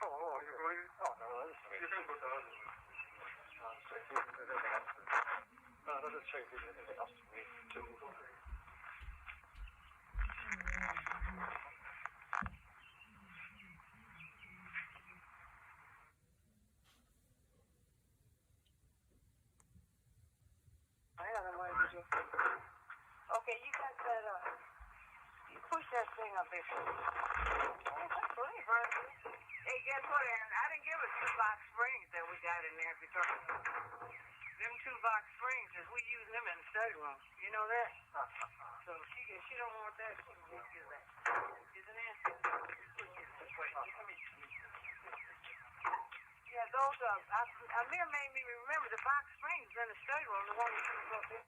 哦，有关于医生不得了。水晶的这个样子，都是水晶的这个样子，最普通的。I got a way to do. Okay, you got that, you push that thing up there. That's really right. Hey, guess what, Aaron? I didn't give us 2-box springs that we got in there because them 2-box springs, is we use them in the study room. You know that? So if she don't want that, she can get that. Isn't it? Yeah, those, Amir made me remember the box springs in the study room, the one we used up there.